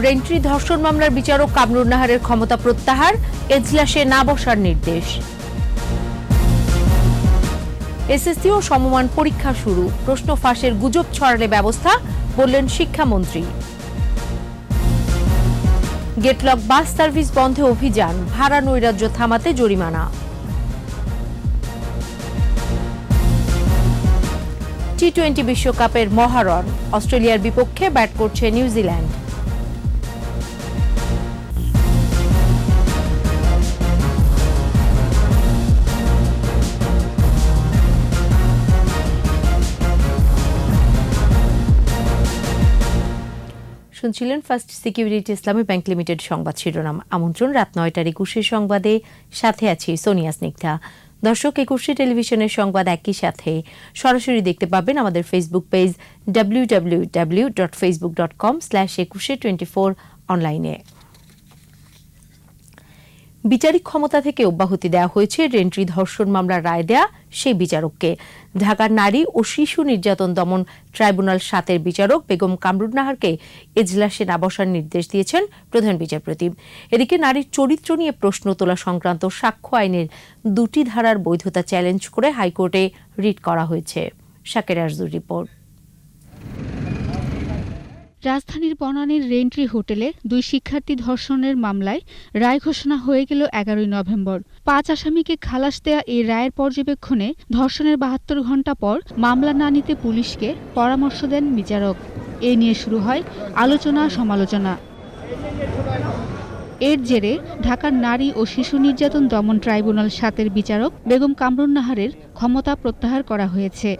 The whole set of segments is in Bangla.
রেন্ট্রি ধর্ষণ মামলার বিচারক কামরুন নাহারের ক্ষমতা প্রত্যাহার, এজলাসে না বসার নির্দেশ। এসএসসি ও সমমান পরীক্ষা শুরু, প্রশ্ন ফাঁসের গুজব ছড়ালে ব্যবস্থা, বললেন শিক্ষামন্ত্রী। গেটলক বাস সার্ভিস বন্ধে অভিযান, ভাড়া নৈরাজ্য থামাতে জরিমানা। টি-20 বিশ্বকাপের মহারণ, অস্ট্রেলিয়ার বিপক্ষে ব্যাট করছে নিউজিল্যান্ড। শুনছিলেন ফার্স্ট সিকিউরিটি ইসলামী ব্যাংক লিমিটেড সংবাদ শিরোনাম। আমন্ত্রণ রাত 9টার 21 সংবাদে, সাথে আছি সোনিয়া স্নিগ্ধা। দর্শক, 21 টেলিভিশনের সংবাদ একই সাথে সরাসরি দেখতে পাবেন আমাদের ফেসবুক পেজ www.facebook.com/2124 অনলাইনে। বিচারিক ক্ষমতা থেকে অব্যাহতি দেওয়া হয়েছে রেন্ট্রি ধর্ষণ মামলার রায় দেয়া সেই বিচারককে। ঢাকার নারী ও শিশু নির্যাতন দমন ট্রাইব্যুনাল 7-এর বিচারক বেগম কামরুন নাহারকে এজলাসে না বসার নির্দেশ দিয়েছেন প্রধান বিচারপতি। এদিকে নারীর চরিত্র নিয়ে প্রশ্ন তোলা সংক্রান্ত সাক্ষ্য আইনের 2টি ধারার বৈধতা চ্যালেঞ্জ করে হাইকোর্টে রিট করা হয়েছে। শাকের আরজুর রিপোর্ট। রাজধানীর বনানীর রেন্ট্রি হোটেলে 2 শিক্ষার্থী ধর্ষণের মামলায় রায় ঘোষণা হয়ে গেল 11 নভেম্বর। 5 আসামিকে খালাস দেয়া এই রায়ের পর্যবেক্ষণে ধর্ষণের 72 ঘণ্টা পর মামলা না নিতে পুলিশকে পরামর্শ দেন বিচারক। এ নিয়ে শুরু হয় আলোচনা সমালোচনা। এর জেরে ঢাকার নারী ও শিশু নির্যাতন দমন ট্রাইব্যুনাল 7-এর বিচারক বেগম কামরুন নাহারের ক্ষমতা প্রত্যাহার করা হয়েছে।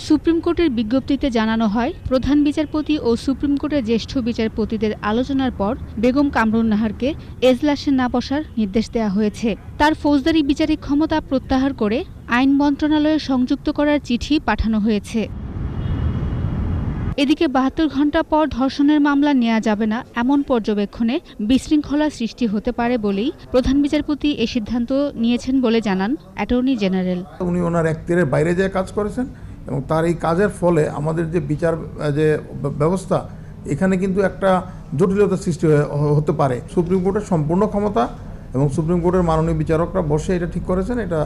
সুপ্রিম কোর্টের বিজ্ঞপ্তিতে জানানো হয়, প্রধান বিচারপতি ও সুপ্রিম কোর্টের জ্যেষ্ঠ বিচারপতিদের আলোচনার পর বেগম কামরুন নাহারকে এজলাসে না বসার নির্দেশ দেওয়া হয়েছে। তার ফৌজদারি বিচারিক ক্ষমতা প্রত্যাহার করে আইন মন্ত্রণালয়ে সংযুক্ত করার চিঠি পাঠানো হয়েছে। এদিকে 72 ঘণ্টা পর ধর্ষণের মামলা নেওয়া যাবে না এমন পর্যবেক্ষণে বিশৃঙ্খলা সৃষ্টি হতে পারে বলেই প্রধান বিচারপতি এ সিদ্ধান্ত নিয়েছেন বলে জানান অ্যাটর্নি জেনারেল। উনি ওনার এখতিয়ারের বাইরে যে কাজ করেছেন এবং তার এই কাজের ফলে আমাদের যে বিচার যে ব্যবস্থা, এখানে কিন্তু একটা জটিলতা সৃষ্টি হতে পারে। সুপ্রিম কোর্টের সম্পূর্ণ ক্ষমতা এবং সুপ্রিম কোর্টের মাননীয় বিচারকরা বসে এটা ঠিক করেছেন, এটা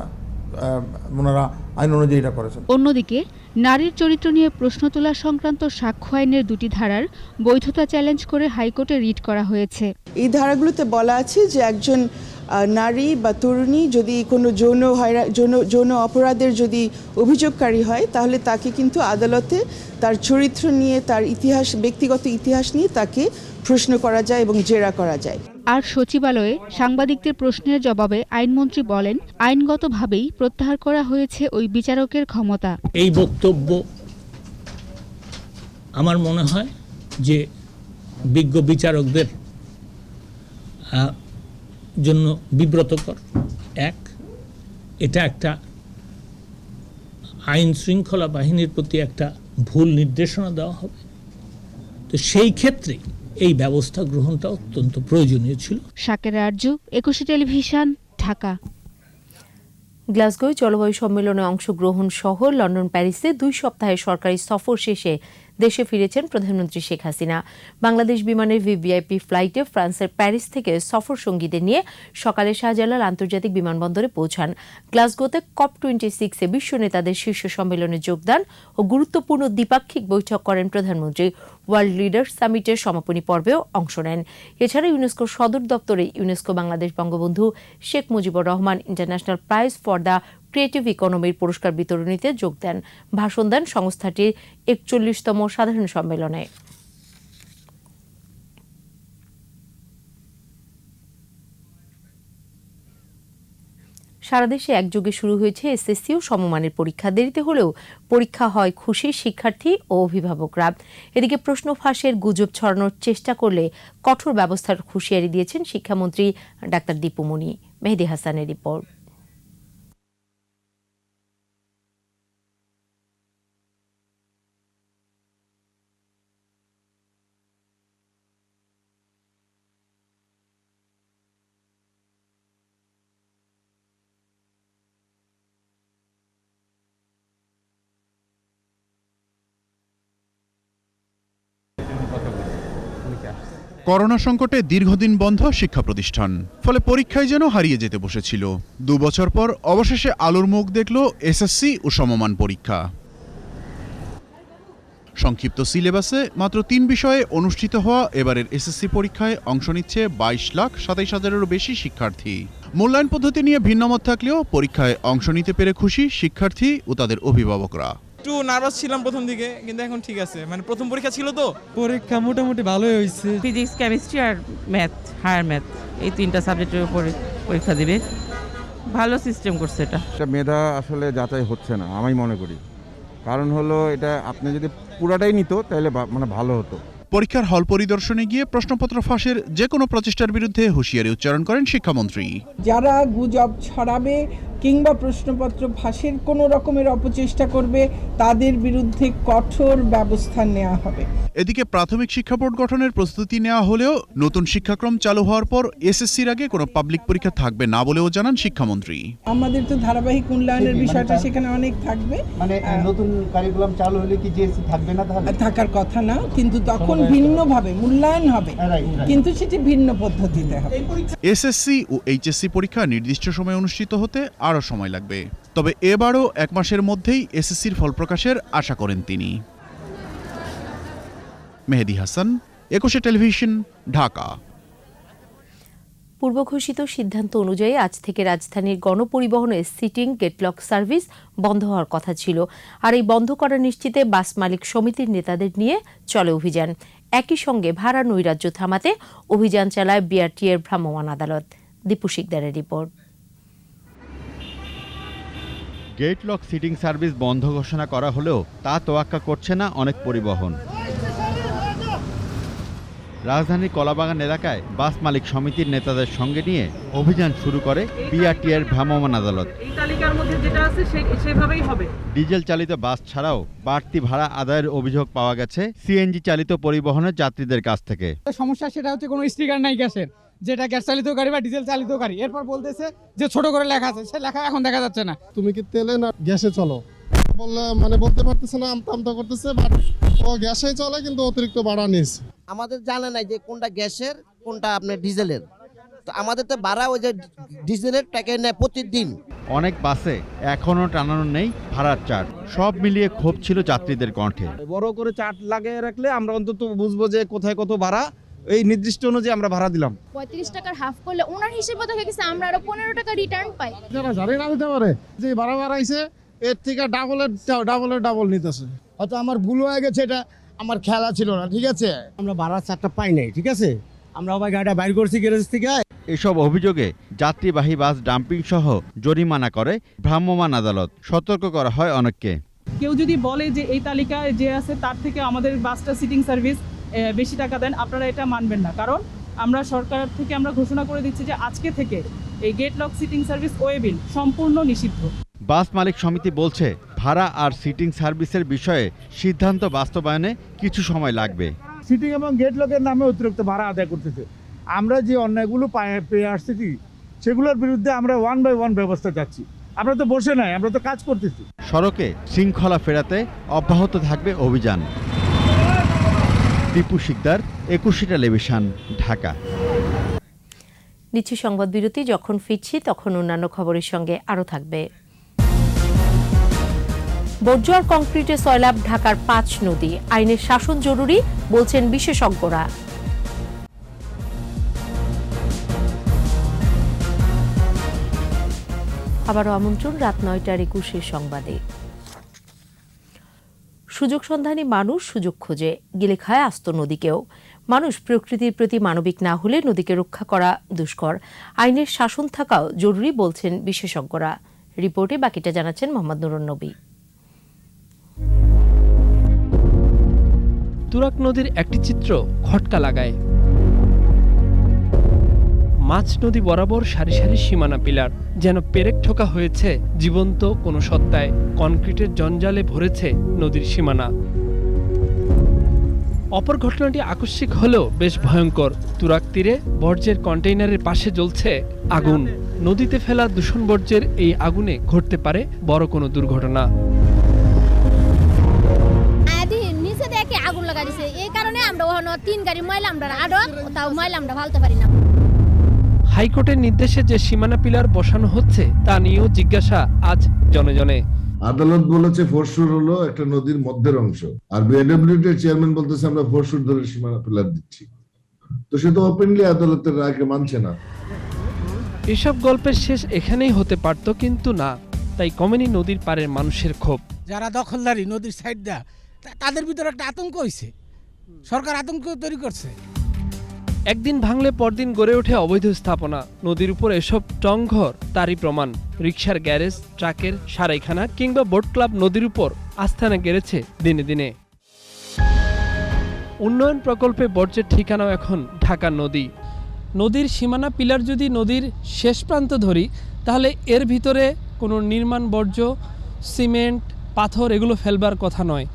ওনারা আইন অনুযায়ী এটা করেছেন। অন্যদিকে নারীর চরিত্র নিয়ে প্রশ্ন তোলা সংক্রান্ত সাক্ষ্য আইনের 2টি ধারার বৈধতা চ্যালেঞ্জ করে হাইকোর্টে রিট করা হয়েছে। এই ধারাগুলোতে বলা আছে যে একজন নারী বা তরুণী যদি কোনো যৌন অপরাধের যদি অভিযোগকারী হয়, তাহলে তাকে কিন্তু আদালতে তার চরিত্র নিয়ে, তার ইতিহাস, ব্যক্তিগত ইতিহাস নিয়ে তাকে প্রশ্ন করা যায় এবং জেরা করা যায়। আর সচিবালয়ে সাংবাদিকদের প্রশ্নের জবাবে আইনমন্ত্রী বলেন, আইনগতভাবেই প্রত্যাহার করা হয়েছে ওই বিচারকের ক্ষমতা। এই বক্তব্য আমার মনে হয় যে বিজ্ঞ বিচারকদের জন্য বিব্রতকর। এটা একটা আইন শৃঙ্খলা বাহিনীর প্রতি একটা ভুল নির্দেশনা দেওয়া হবে। তো সেই ক্ষেত্রে এই ব্যবস্থা গ্রহণটা অত্যন্ত প্রয়োজনীয় ছিল। শাকের আরজু, 21 টেলিভিশন, ঢাকা। গ্লাসগোয় জলবায়ু সম্মেলনে অংশগ্রহণ সহ লন্ডন, প্যারিসে 2 সপ্তাহের সরকারি সফর শেষে দেশে ফিরেছেন প্রধানমন্ত্রী শেখ হাসিনা। বাংলাদেশ বিমানের ভিভিআইপি ফ্লাইটে ফ্রান্সের প্যারিস থেকে সফর সঙ্গীদের নিয়ে সকালে শাহজালাল আন্তর্জাতিক বিমানবন্দরে পৌঁছান। গ্লাসগোতে COP26-এ বিশ্ব নেতাদের শীর্ষ সম্মেলনে যোগদান ও গুরুত্বপূর্ণ দ্বিপাক্ষিক বৈঠক করেন প্রধানমন্ত্রী। ওয়ার্ল্ড লিডার্স সামিটের সমাপনী পর্বেও অংশ নেন। এছাড়া ইউনেস্কোর সদর দপ্তরে UNESCO Bangladesh Bangabandhu Sheikh Mujibur Rahman international prize for the creative ইকোনমির পুরস্কার বিতরণীতে যোগ দেন। ভাষণ দেন সংস্থাটির 41তম সাধারণ সম্মেলনে। সারা দেশে একযোগে শুরু হয়েছে এসএসসি ও সমমানের পরীক্ষা। দেরিতে হলেও পরীক্ষা হয় খুশি শিক্ষার্থী ও অভিভাবকরা। এদিকে প্রশ্ন ফাঁসের গুজব ছড়ানোর চেষ্টা করলে কঠোর ব্যবস্থার হুঁশিয়ারি দিয়েছেন শিক্ষামন্ত্রী ডাক্তার দীপু মনি। মেহেদী হাসানের রিপোর্ট। করোনা সংকটে দীর্ঘদিন বন্ধ শিক্ষা প্রতিষ্ঠান, ফলে পরীক্ষায় যেন হারিয়ে যেতে বসেছিল। 2 বছর পর অবশেষে আলোর মুখ দেখল এসএসসি ও সমমান পরীক্ষা। সংক্ষিপ্ত সিলেবাসে মাত্র 3 বিষয়ে অনুষ্ঠিত হওয়া এবারের এসএসসি পরীক্ষায় অংশ নিচ্ছে 22,27,000-এরও বেশি শিক্ষার্থী। মূল্যায়ন পদ্ধতি নিয়ে ভিন্নমত থাকলেও পরীক্ষায় অংশ নিতে পেরে খুশি শিক্ষার্থী ও তাদের অভিভাবকরা। একটু নার্ভাস ছিলাম প্রথম দিকে, কিন্তু এখন ঠিক আছে। মানে প্রথম পরীক্ষা ছিল তো, পরীক্ষা মোটামুটি ভালোই হয়েছে। ফিজিক্স, কেমিস্ট্রি আর ম্যাথ, হায়ার ম্যাথ, এই 3টা সাবজেক্টের উপরে পরীক্ষা দিবে। ভালো সিস্টেম করছে এটা। মেধা আসলে যাচাই হচ্ছে না আমি মনে করি, কারণ হলো এটা আপনি যদি পুরাটাই নিত তাহলে মানে ভালো হতো। পরীক্ষার হল পরিদর্শনে গিয়ে প্রশ্নপত্র ফাঁসের যে কোনো প্রচেষ্টার বিরুদ্ধে হুঁশিয়ারি উচ্চারণ করেন শিক্ষামন্ত্রী। যারা গুজব ছড়াবে কিংবা প্রশ্নপত্র ফাঁসের কোনো রকমের অপচেষ্টা করবে তাদের বিরুদ্ধে কঠোর ব্যবস্থা নেওয়া হবে। এদিকে প্রাথমিক শিক্ষা বোর্ড গঠনের প্রস্তুতি নেওয়া হলেও নতুন শিক্ষাক্রম চালু হওয়ার পর এসএসসির আগে কোনো পাবলিক পরীক্ষা থাকবে না বলেও জানান শিক্ষামন্ত্রী। আমাদের তো ধারাবাহিক মূল্যায়নের বিষয়টা সেখানে অনেক থাকবে। মানে নতুন কারিকুলাম চালু হলে কি জিএসসি থাকবে না? তাহলে থাকার কথা না, কিন্তু তখন ভিন্নভাবে মূল্যায়ন হবে, কিন্তু সেটি ভিন্ন পদ্ধতিতে হবে। এসএসসি ও এইচএসসি পরীক্ষা নির্দিষ্ট সময়ে অনুষ্ঠিত হতে আরও সময় লাগবে, তবে এবারও 1 মাসের মধ্যেই এসএসসির ফল প্রকাশের আশা করেন তিনি। মেহেদী হাসান, 21 টেলিভিশন, ঢাকা। পূর্বঘোষিত সিদ্ধান্ত অনুযায়ী আজ থেকে রাজধানীর গণপরিবহনের সিটিং গেটলক সার্ভিস বন্ধ হওয়ার কথা ছিল। আর এই বন্ধ করা নিশ্চিতে বাস মালিক সমিতির নেতাদের নিয়ে চলে অভিযান। একই সঙ্গে ভাড়া নৈরাজ্য থামাতে অভিযান চালায় বিআরটিএর ভ্রাম্যমাণ আদালত। দীপু শিকদারের রিপোর্ট। গেটলক সিটিং সার্ভিস বন্ধ ঘোষণা করা হলেও তা তোয়াক্কা করছে না অনেক পরিবহন। রাজধানীর কলাবাগান এলাকায় বাস মালিক সমিতির নেতাদের সঙ্গে নিয়ে অভিযান শুরু করে বিআরটিএর ভ্রাম্যমাণ আদালত। এই তালিকার মধ্যে যেটা আছে সেভাবেই হবে। ডিজেল চালিত বাস ছাড়াও বাড়তি ভাড়া আদায়ের অভিযোগ পাওয়া গেছে সিএনজি চালিত পরিবহনের যাত্রীদের কাছ থেকে। সমস্যা সেটা হচ্ছে কোনো স্টিকার নাই গ্যাসের, যেটা গ্যাস চালিত গাড়ি বা ডিজেল চালিত গাড়ি। এরপর বলতেছে যে ছোট করে লেখা আছে, সে লেখা এখন দেখা যাচ্ছে না। তুমি কি তেলে না গ্যাসে চলো বললে মানে বলতে পারতেছে না, আমতা করতেছে, বাট ও গ্যাসে চলে কিন্তু অতিরিক্ত ভাড়া নিচ্ছে। আমাদের জানা নাই যে কোনটা গ্যাসের কোনটা আপনার ডিজেলের, তো আমাদের তো ভাড়া ওই যে ডিজেলের টাকা নেয় প্রতিদিন। অনেক বাসে এখনো টানানো নেই ভাড়ার চার্ট। সব মিলিয়ে ক্ষোভ ছিল যাত্রীদের কণ্ঠে। বড় করে চার্ট লাগিয়ে রাখলে আমরা অন্তত বুঝবো যে কোথায় কত ভাড়া, এই নির্দিষ্ট অনুযায়ী আমরা ভাড়া দিলাম। 35 টাকার হাফ করলে ওনার হিসেবে দেখা গেছে আমরা আরো 15 টাকা রিটার্ন পাই। যারা জানে না দিতে পারে যে ভাড়া বাড়াইছে এর থেকে ডাবল নিতেছে। হয়তো আমার ভুল হয়ে গেছে, এটা আমার খেলা ছিল না, ঠিক আছে। আমরা ভাড়ার চার্টটা পাই নাই, ঠিক আছে। আমরা আবার গাড়িটা বাইর করছি গ্যারেজ থেকে। এসব অভিযোগে যাত্রীবাহী বাস ডাম্পিং সহ জরিমানা করে ভ্রাম্যমাণ আদালত। সতর্ক করা হয় অনেককে। কেউ যদি বলে যে এই তালিকায় যে আছে তার থেকে আমাদের বাসটা সিটিং সার্ভিস বেশি টাকা দেন, আপনারা এটা মানবেন না। কারণ আমরা সরকার থেকে আমরা ঘোষণা করে দিচ্ছি যে আজকে থেকে এই গেটলক সিটিং সার্ভিস ওয়েবিল সম্পূর্ণ নিষিদ্ধ। বাস মালিক সমিতি বলছে ভাড়া আর সিটিং সার্ভিসের বিষয়ে সিদ্ধান্ত বাস্তবায়নে কিছু সময় লাগবে। সিটিং এবং গেটলকের নামে অতিরিক্ত ভাড়া আদায় করতেছে। আমরা যে অন্যায়গুলো পেয়ে আসছি সেগুলোর বিরুদ্ধে আমরা 1 বাই 1 ব্যবস্থা চাচ্ছি। আমরা তো বসে নাই, আমরা তো কাজ করতেছি। সড়কে শৃঙ্খলা ফেরাতে অব্যাহত থাকবে অভিযান। দীপু শিকদার, 21 টেলিভিশন, ঢাকা। নিচ্ছি সংবাদ বিরতি। যখন ফিরছি তখন অন্যান্য খবরের সঙ্গে আরও থাকবে। বর্জ্য আর কংক্রিটে সয়লাব ঢাকার 5 নদী, আইনের শাসন জরুরি বলছেন বিশেষজ্ঞরা। আবারও আমন্ত্রণ রাত 9টার 21 সংবাদে। সুযোগ সন্ধানী মানুষ সুযোগ খোঁজে, গিলে খায় আস্ত নদীকেও। মানুষ প্রকৃতির প্রতি মানবিক না হলে নদীকে রক্ষা করা দুষ্কর। আইনের শাসন থাকাও জরুরি বলছেন বিশেষজ্ঞরা। রিপোর্টে বাকিটা জানাচ্ছেন মোহাম্মদ নুরুন নবী। তুরাগ নদীর একটি চিত্র খটকা লাগায়। মাছ নদী বরাবর সারি সারি সীমানা পিলার, যেন পেরেক ঠোকা হয়েছে জীবন্ত কোনো সত্তায়। কনক্রিটের জঞ্জালে ভরেছে নদীর সীমানা। অপর ঘটনাটি আকস্মিক হলেও বেশ ভয়ঙ্কর। তুরাগ তীরে বর্জ্যের কন্টেইনারের পাশে জ্বলছে আগুন। নদীতে ফেলা দূষণ বর্জ্যের এই আগুনে ঘটতে পারে বড় কোনো দুর্ঘটনা। নিচে দেখে আগুন লাগা দিছে, এই কারণে আমরা এখনো 3 গাড়ি ময়লা আমরা আড়ত তাও ময়লা আমরা ফালতে পারি না। হাইকোর্টের নির্দেশে যে সীমানা পিলার বসানো হচ্ছে তা নিয়েও জিজ্ঞাসা আজ জনে জনে। আদালত বলেছে ফোরশুর হলো একটা নদীর মধ্যের অংশ, আর বিএডব্লিউডি এর চেয়ারম্যান বলতেছে আমরা ফোরশুর ধরে সীমানা পিলার দিচ্ছি, তো সে তো ওপেনলি আদালতের রায়কে মানছে না। এসব গল্পের শেষ এখানেই হতে পারত, কিন্তু না, তাই কমেনি নদীর পাড়ের মানুষের ক্ষোভ। যারা দখলদারি নদীর সাইড দা তাদের ভিতরে একটা আতঙ্ক হয়েছে, সরকার আতঙ্ক তৈরি করছে। একদিন ভাঙলে পরদিন গড়ে ওঠে অবৈধ স্থাপনা। নদীর উপর এসব টংঘর তারই প্রমাণ। রিকশার গ্যারেজ, ট্রাকের সারাইখানা কিংবা বোট ক্লাব নদীর উপর আস্থানা গেড়েছে দিনে দিনে। উন্নয়ন প্রকল্পে বর্জ্যের ঠিকানাও এখন ঢাকা নদী। নদীর সীমানা পিলার যদি নদীর শেষ প্রান্ত ধরি, তাহলে এর ভিতরে কোনো নির্মাণ বর্জ্য, সিমেন্ট, পাথর এগুলো ফেলবার কথা নয়,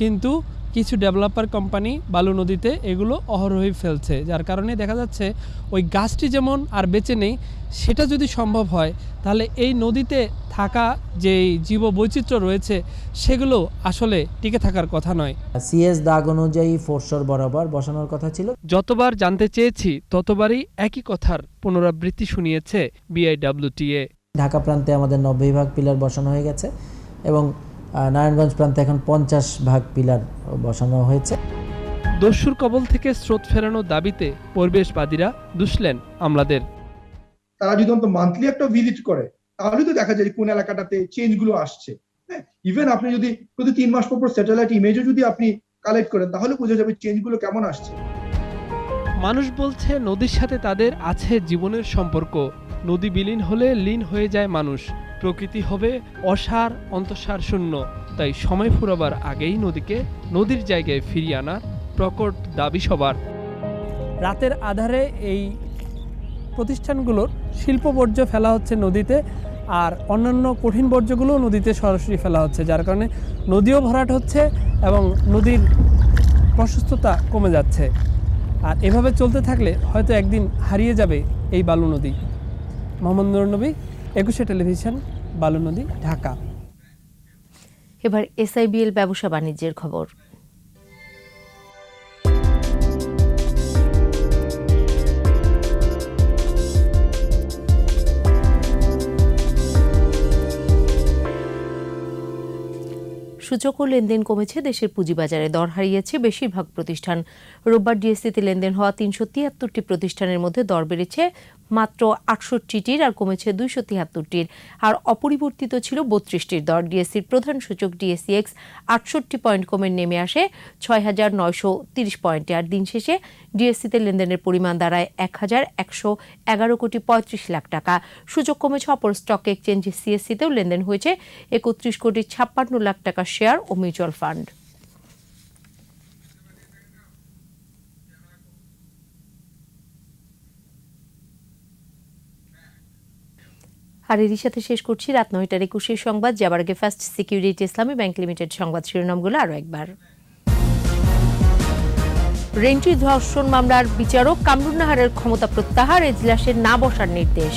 কিন্তু কিছু ডেভেলপার কোম্পানি বালু নদীতে এগুলো অহরহই ফেলছে, যার কারণে দেখা যাচ্ছে ওই গাছটি যেমন আর বেঁচে নেই, সেটা যদি সম্ভব হয় তাহলে এই নদীতে থাকা যেই জীববৈচিত্র্য রয়েছে সেগুলো আসলে টিকে থাকার কথা নয়। সিএস দাগ অনুযায়ী ফোরশোর বরাবর বসানোর কথা ছিল। যতবার জানতে চেয়েছি ততবারই একই কথার পুনরাবৃত্তি শুনিয়েছে বিআইডব্লিউটিএ। ঢাকা প্রান্তে আমাদের 90 ভাগ পিলার বসানো হয়ে গেছে এবং নারায়ণগঞ্জ প্রান্তে এখন 50 ভাগ পিলার বসানো হয়েছে। দস্যুর কবল থেকে স্রোত ফেরানোর দাবিতে পরিবেশবাদীরা দুষলেন আমলাদের। তারা যদি অন্তত মান্থলি একটা ভিজিট করে তাহলে তো দেখা যায় কোন এলাকাটাতে চেঞ্জ গুলো আসছে। হ্যাঁ, ইভেন আপনি যদি প্রতি 3 মাস পর স্যাটেলাইট ইমেজও যদি আপনি কালেক্ট করেন তাহলে বোঝা যাবে চেঞ্জ গুলো কেমন আসছে। মানুষ বলছে নদীর সাথে তাদের আছে জীবনের সম্পর্ক। নদী বিলীন হলে লীন হয়ে যায় মানুষ, প্রকৃতি হবে অসার অন্তঃসার শূন্য। তাই সময় ফুরাবার আগেই নদীকে নদীর জায়গায় ফিরিয়ে আনার প্রকট দাবি সবার। রাতের আধারে এই প্রতিষ্ঠানগুলোর শিল্প বর্জ্য ফেলা হচ্ছে নদীতে, আর অন্যান্য কঠিন বর্জ্যগুলো নদীতে সরাসরি ফেলা হচ্ছে, যার কারণে নদীও ভরাট হচ্ছে এবং নদীর প্রশস্ততা কমে যাচ্ছে। আর এভাবে চলতে থাকলে হয়তো একদিন হারিয়ে যাবে এই বালু নদী। মোহাম্মদ নুরুন নবী, 21 টেলিভিশন, বালু নদী, ঢাকা। এবার এসআইবিএল ব্যবসা বাণিজ্যের খবর। সূচক ও লেনদেন কমেছে, দেশের পুঁজিবাজারে দর হারিয়েছে বেশিরভাগ প্রতিষ্ঠান। রোববার ডিএসসিতে লেনদেন হওয়া 373টি প্রতিষ্ঠানের মধ্যে দর বেড়েছে মাত্র 68টির আর কমেছে 273টির, আর অপরিবর্তিত ছিল 32টির দর। ডিএসসির প্রধান সূচক ডিএসইএক্স 68 পয়েন্ট কমে নেমে আসে 6,930 পয়েন্টে, আর দিন শেষে ডিএসসিতে লেনদেনের পরিমাণ দাঁড়ায় 1,111 কোটি 35 লাখ টাকা। সূচক কমেছে অপর স্টক এক্সচেঞ্জ সিএসসিতেও লেনদেন হয়েছে 31 কোটি 56 লাখ টাকা শেয়ার ও মিউচুয়াল ফান্ড। আর এরই সাথে শেষ করছি রাত 9টার 21 সংবাদ। যাবার আগে ফার্স্ট সিকিউরিটি ইসলামী ব্যাংক লিমিটেড সংবাদ শিরোনামগুলো আরও একবার। রেন্ট্রি ধর্ষণ মামলার বিচারক কামরুন নাহারের ক্ষমতা প্রত্যাহার, এজলাসে না বসার নির্দেশ।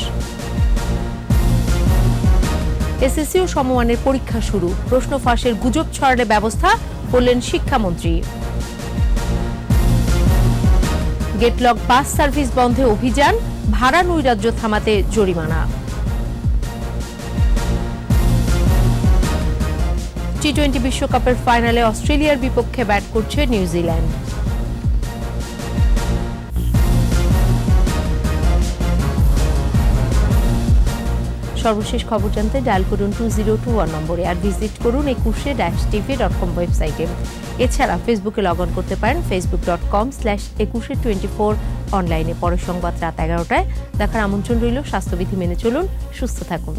এসএসসি ও সমমানের পরীক্ষা শুরু, প্রশ্ন ফাঁসের গুজব ছড়ালে ব্যবস্থা, বললেন শিক্ষামন্ত্রী। গেটলক বাস সার্ভিস বন্ধে অভিযান, ভাড়া নৈরাজ্য থামাতে জরিমানা। টি-20 বিশ্বকাপের ফাইনালে অস্ট্রেলিয়ার বিপক্ষে ব্যাট করছে নিউজিল্যান্ড। সর্বশেষ খবর জানতে ডায়াল করুন 2021 নম্বরে, আর ভিজিট করুন ekushe-tv.com ওয়েবসাইটে। এছাড়া ফেসবুকে লগ অন করতে পারেন facebook.com/ekushe24 অনলাইনে। পরের সংবাদ রাত 11টায় দেখার আমন্ত্রণ রইল। স্বাস্থ্যবিধি মেনে চলুন, সুস্থ থাকুন।